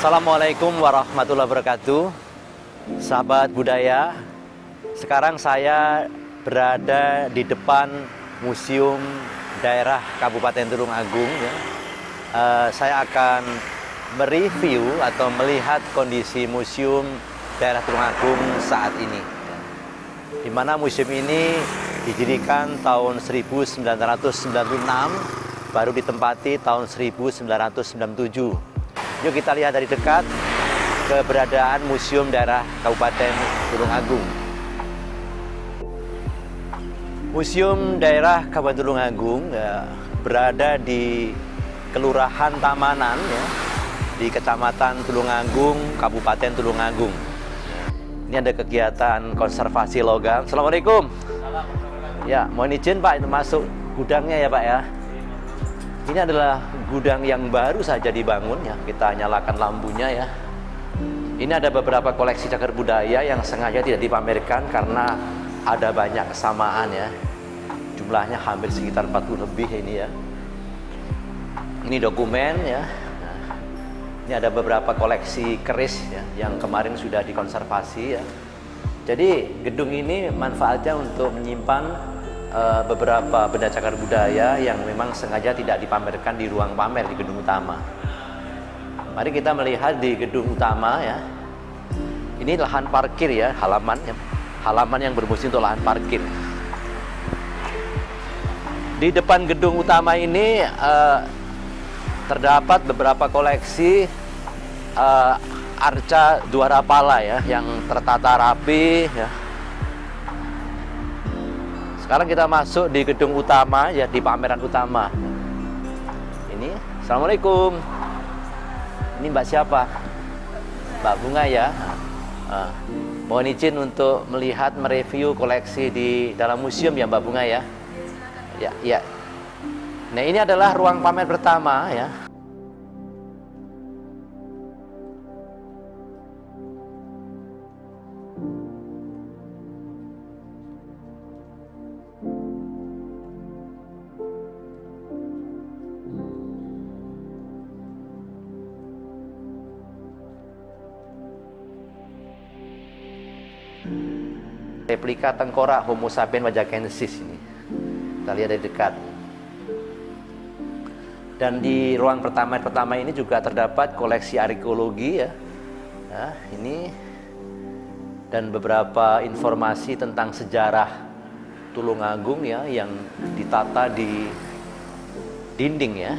Assalamualaikum warahmatullahi wabarakatuh. Sahabat budaya, sekarang saya berada di depan Museum Daerah Kabupaten Tulungagung ya. Saya akan mereview atau melihat kondisi Museum Daerah Tulungagung saat ini, di mana museum ini didirikan tahun 1996, baru ditempati tahun 1997. Yuk kita lihat dari dekat keberadaan Museum Daerah Kabupaten Tulungagung. Museum Daerah Kabupaten Tulungagung ya, berada di Kelurahan Tamanan ya, di Kecamatan Tulungagung, Kabupaten Tulungagung. Ini ada kegiatan konservasi logam. Assalamualaikum. Ya, mohon izin Pak, itu masuk gudangnya ya Pak ya. Ini adalah gudang yang baru saja dibangun ya. Kita nyalakan lampunya ya. Ini ada beberapa koleksi cagar budaya yang sengaja tidak dipamerkan karena ada banyak kesamaan ya. Jumlahnya hampir sekitar 40 lebih ini ya. Ini dokumen ya. Nah, ini ada beberapa koleksi keris ya, yang kemarin sudah dikonservasi ya. Jadi gedung ini manfaatnya untuk menyimpan beberapa benda cagar budaya yang memang sengaja tidak dipamerkan di ruang pamer di gedung utama. Mari kita melihat di gedung utama ya. Ini lahan parkir ya, halaman yang berfungsi untuk lahan parkir. Di depan gedung utama ini terdapat beberapa koleksi arca dwarapala ya, yang tertata rapi ya. Sekarang kita masuk di gedung utama ya, di pameran utama. Ini, Assalamualaikum. Ini Mbak siapa? Mbak Bunga ya. Mohon izin untuk melihat, mereview koleksi di dalam museum ya Mbak Bunga ya. Ya. Nah, ini adalah ruang pamer pertama ya. Replika tengkorak Homo sapiens wajakensis ini. Kita lihat dari dekat. Dan di ruang pertama ini juga terdapat koleksi arkeologi ya. Nah, ini dan beberapa informasi tentang sejarah Tulungagung ya, yang ditata di dinding ya.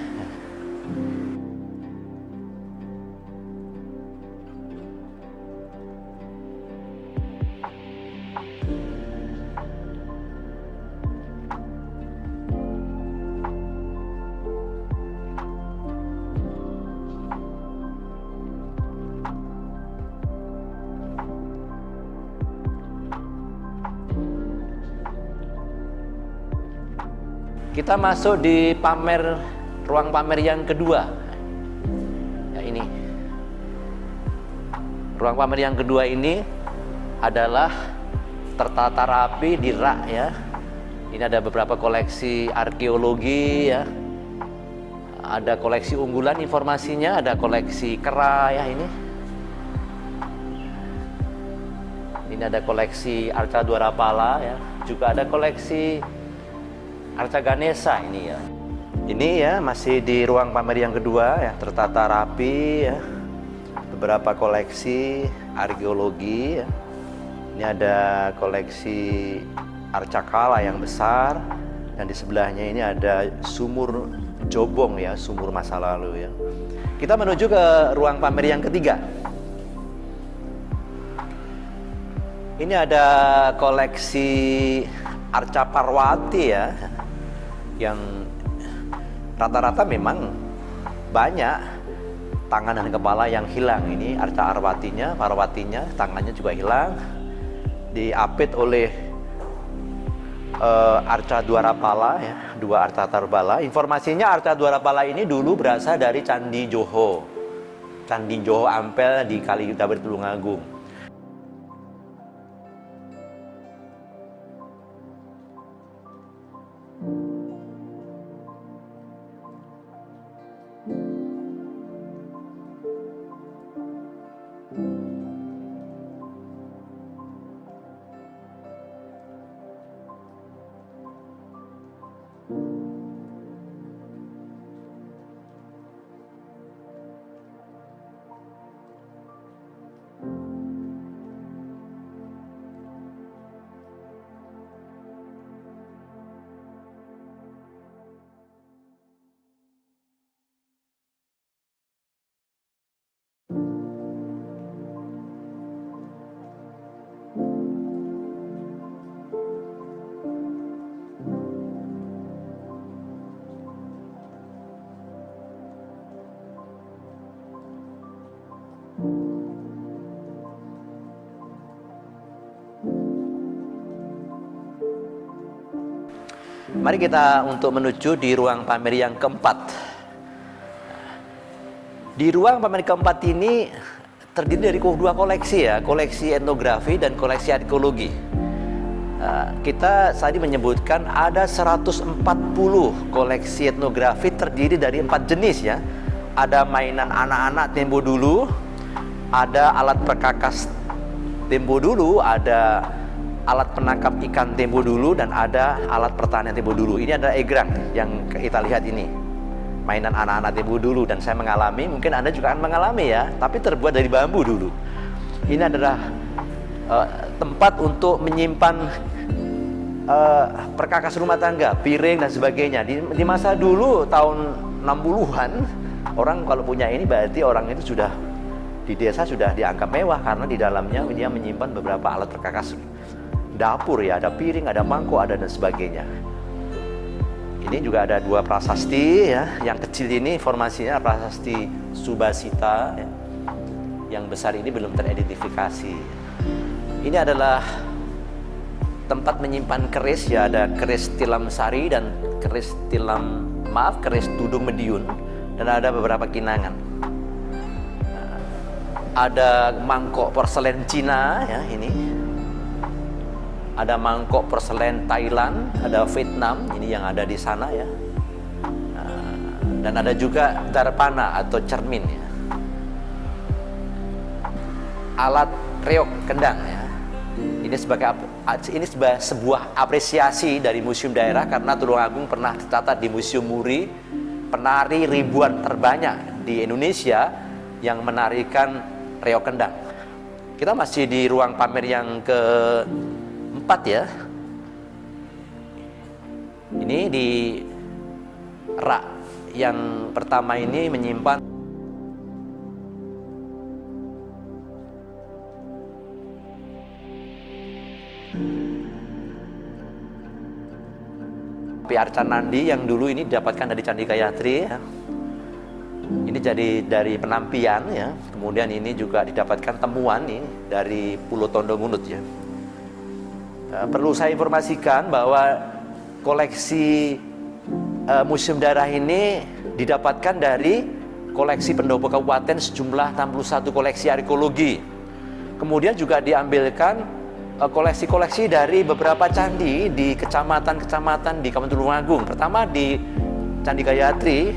Kita masuk di ruang pamer yang kedua. Ya, ini. Ruang pamer yang kedua ini adalah tertata rapi di rak ya. Ini ada beberapa koleksi arkeologi ya. Ada koleksi unggulan informasinya, ada koleksi kera ya ini. Ini ada koleksi arca dwarapala ya. Juga ada koleksi arca Ganesha ini ya. Ini ya masih di ruang pamer yang kedua ya, tertata rapi ya. Beberapa koleksi arkeologi ya. Ini ada koleksi arca kala yang besar, dan di sebelahnya ini ada sumur jobong ya, sumur masa lalu ya. Kita menuju ke ruang pamer yang ketiga. Ini ada koleksi arca Parwati ya, yang rata-rata memang banyak tangan dan kepala yang hilang. Ini arca Parwatinya, tangannya juga hilang, diapit oleh arca dwarapala ya, dua arca dwarapala. Informasinya arca dwarapala ini dulu berasal dari Candi Joho Ampel di Kalitabir Tulungagung. Mari kita untuk menuju di ruang pamer yang keempat. Di ruang pamer keempat ini terdiri dari dua koleksi ya, koleksi etnografi dan koleksi arkeologi. Kita tadi menyebutkan ada 140 koleksi etnografi terdiri dari 4 jenis ya. Ada mainan anak-anak tempo dulu, ada alat perkakas tempo dulu, ada alat penangkap ikan tempo dulu, dan ada alat pertanian tempo dulu. Ini adalah egrang yang kita lihat ini, mainan anak-anak tempo dulu, dan saya mengalami, mungkin Anda juga akan mengalami ya, tapi terbuat dari bambu dulu. Ini adalah tempat untuk menyimpan perkakas rumah tangga, piring dan sebagainya. Di masa dulu tahun 60-an, orang kalau punya ini berarti orang itu sudah di desa sudah dianggap mewah, karena di dalamnya dia menyimpan beberapa alat perkakas dapur ya, ada piring, ada mangkok, ada dan sebagainya. Ini juga ada 2 prasasti ya. Yang kecil ini informasinya prasasti Subasita ya. Yang besar ini belum teridentifikasi. Ini adalah tempat menyimpan keris ya, ada keris Tilam Sari dan keris Tudung Mediun, dan ada beberapa kinangan. Ada mangkok porselen Cina ya ini. Ada mangkok porselen Thailand, ada Vietnam, ini yang ada di sana ya. Dan ada juga darpana atau cermin ya. Alat reok kendang ya. Ini sebagai sebuah apresiasi dari museum daerah, karena Tulungagung pernah tercatat di Museum Muri penari ribuan terbanyak di Indonesia yang menarikan reok kendang. Kita masih di ruang pamer yang keempat ya. Ini di rak yang pertama ini menyimpan api arca nandi yang dulu ini didapatkan dari Candi Gayatri ya. Ini jadi dari penampian ya. Kemudian ini juga didapatkan temuan nih dari Pulau Tondo Ngunut ya. Perlu saya informasikan bahwa koleksi museum daerah ini didapatkan dari koleksi pendopo kabupaten sejumlah 61 koleksi arkeologi. Kemudian juga diambilkan koleksi-koleksi dari beberapa candi di kecamatan-kecamatan di Kabupaten Tulungagung. Pertama di Candi Gayatri,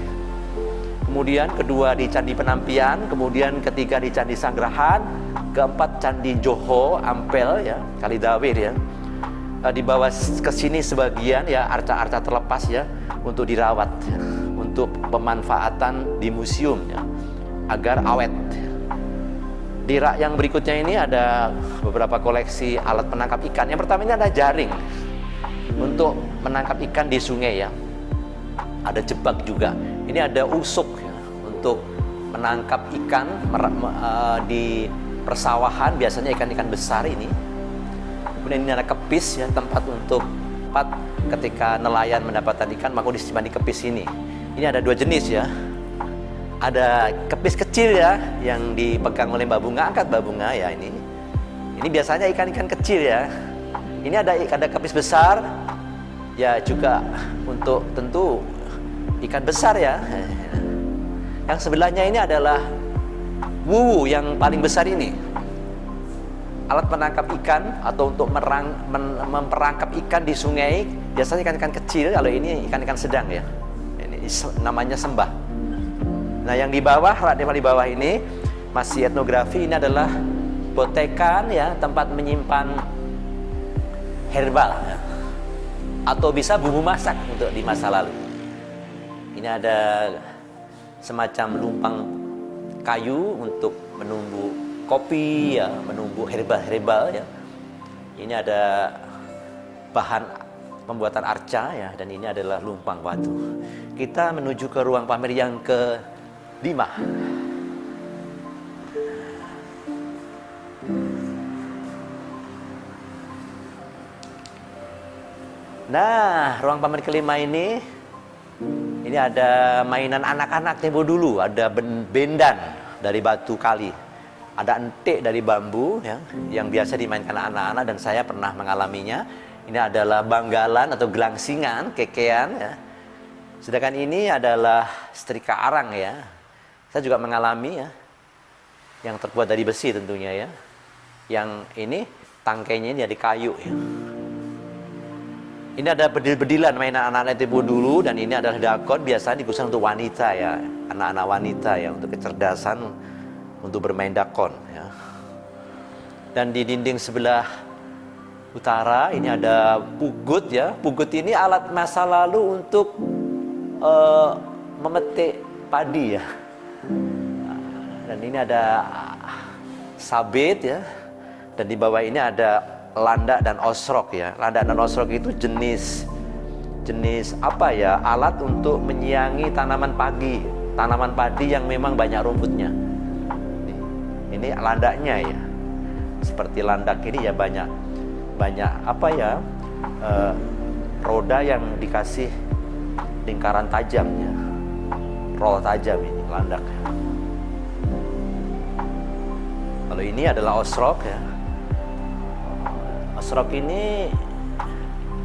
kemudian kedua di Candi Penampian, kemudian ketiga di Candi Sanggrahan, keempat Candi Joho, Ampel ya, Kalidawir ya. Di bawah ke sini sebagian ya arca-arca terlepas ya untuk dirawat ya, untuk pemanfaatan di museum ya, agar awet. Di rak yang berikutnya ini ada beberapa koleksi alat penangkap ikan. Yang pertama ini ada jaring untuk menangkap ikan di sungai ya. Ada jebak juga. Ini ada usuk ya, untuk menangkap ikan di persawahan, biasanya ikan-ikan besar ini. Kemudian ini ada kepis ya, tempat ketika nelayan mendapatkan ikan maka disimpan di kepis ini. Ini ada 2 jenis ya. Ada kepis kecil ya, yang dipegang oleh Mbak Bunga, angkat Mbak Bunga ya ini. Ini biasanya ikan-ikan kecil ya. Ini ada kepis besar, ya juga untuk tentu ikan besar ya. Yang sebelahnya ini adalah wuwu yang paling besar ini. Alat penangkap ikan atau untuk memperangkap ikan di sungai, biasanya ikan-ikan kecil, kalau ini ikan-ikan sedang ya. Ini namanya sembah. Nah yang di bawah, rak di bawah ini masih etnografi. Ini adalah botekan ya, tempat menyimpan herbal ya, atau bisa bumbu masak untuk di masa lalu. Ini ada semacam lumpang kayu untuk menumbuh kopi ya, menumbuh herbal ya. Ini ada bahan pembuatan arca ya, dan ini adalah lumpang batu. Kita menuju ke ruang pamer yang ke-5. Nah, ruang pamer ke-5 ini ada mainan anak-anak tempo dulu, ada bendan dari batu kali. Ada entik dari bambu ya, yang biasa dimainkan anak-anak dan saya pernah mengalaminya. Ini adalah banggalan atau gelangsingan, kekean ya. Sedangkan ini adalah setrika arang ya. Saya juga mengalami ya, yang terbuat dari besi tentunya ya. Yang ini tangkainya ini dari kayu ya. Ini ada bedil-bedilan mainan anak-anak tempo dulu, dan ini adalah dakon, biasanya digunakan untuk wanita ya, anak-anak wanita ya, untuk kecerdasan untuk bermain dakon ya. Dan di dinding sebelah utara ini ada pugut ya. Pugut ini alat masa lalu untuk memetik padi ya. Dan ini ada sabit ya. Dan di bawah ini ada landak dan osrok ya. Landak dan osrok itu jenis apa ya? Alat untuk menyiangi tanaman padi yang memang banyak rumputnya. Ini landaknya ya. Seperti landak ini ya banyak apa ya? Roda yang dikasih lingkaran tajam ya. Roll tajam ini landak. Kalau ini adalah osrok ya. Osrok ini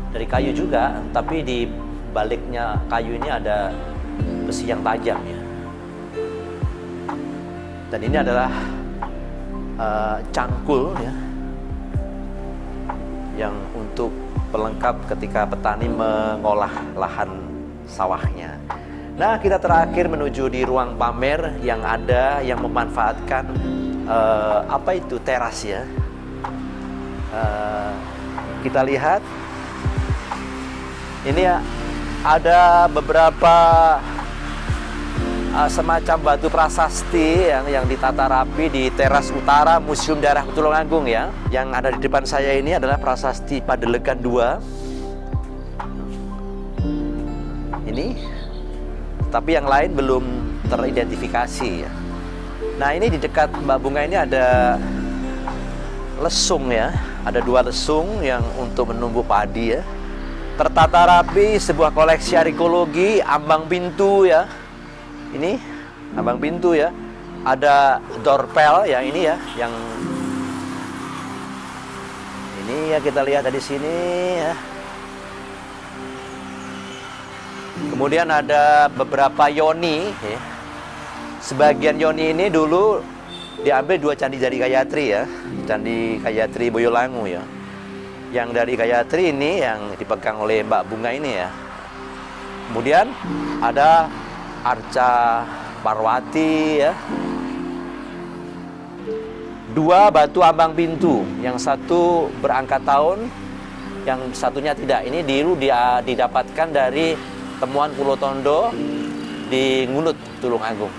dari kayu juga, tapi di baliknya kayu ini ada besi yang tajam ya. Dan ini adalah cangkul ya, yang untuk pelengkap ketika petani mengolah lahan sawahnya. Nah, kita terakhir menuju di ruang pamer yang memanfaatkan apa itu, teras ya. Kita lihat ini ya, ada beberapa semacam batu prasasti yang ditata rapi di teras utara Museum Daerah Tulungagung ya. Yang ada di depan saya ini adalah prasasti Padelegan II. Ini, tapi yang lain belum teridentifikasi ya. Nah, ini di dekat Mbak Bunga ini ada lesung ya. Ada 2 lesung yang untuk menumbuh padi ya. Tertata rapi, sebuah koleksi arkeologi, ambang pintu ya. Ini ambang pintu ya. Ada dorpel ya, ini ya, yang ini ya, kita lihat dari sini ya. Kemudian ada beberapa yoni ya. Sebagian yoni ini dulu diambil 2 candi dari Gayatri ya. Candi Gayatri Boyolangu ya. Yang dari Gayatri ini yang dipegang oleh Mbak Bunga ini ya. Kemudian ada arca Parwati ya. 2 batu ambang pintu, yang satu berangkat tahun, yang satunya tidak. Ini dia didapatkan dari temuan Pulau Tondo di Ngunut, Tulungagung.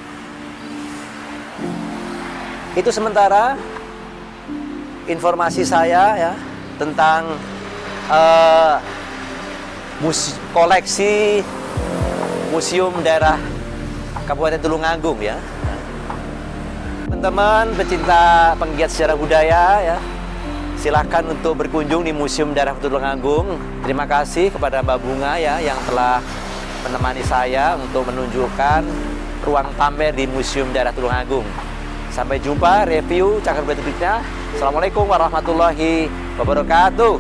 Itu sementara informasi saya ya tentang koleksi Museum Daerah Kabupaten Tulungagung ya. Teman-teman pecinta penggiat sejarah budaya ya, silakan untuk berkunjung di Museum Daerah Tulungagung. Terima kasih kepada Mbak Bunga ya yang telah menemani saya untuk menunjukkan ruang pamer di Museum Daerah Tulungagung. Sampai jumpa review cakar berikutnya. Assalamualaikum warahmatullahi wabarakatuh.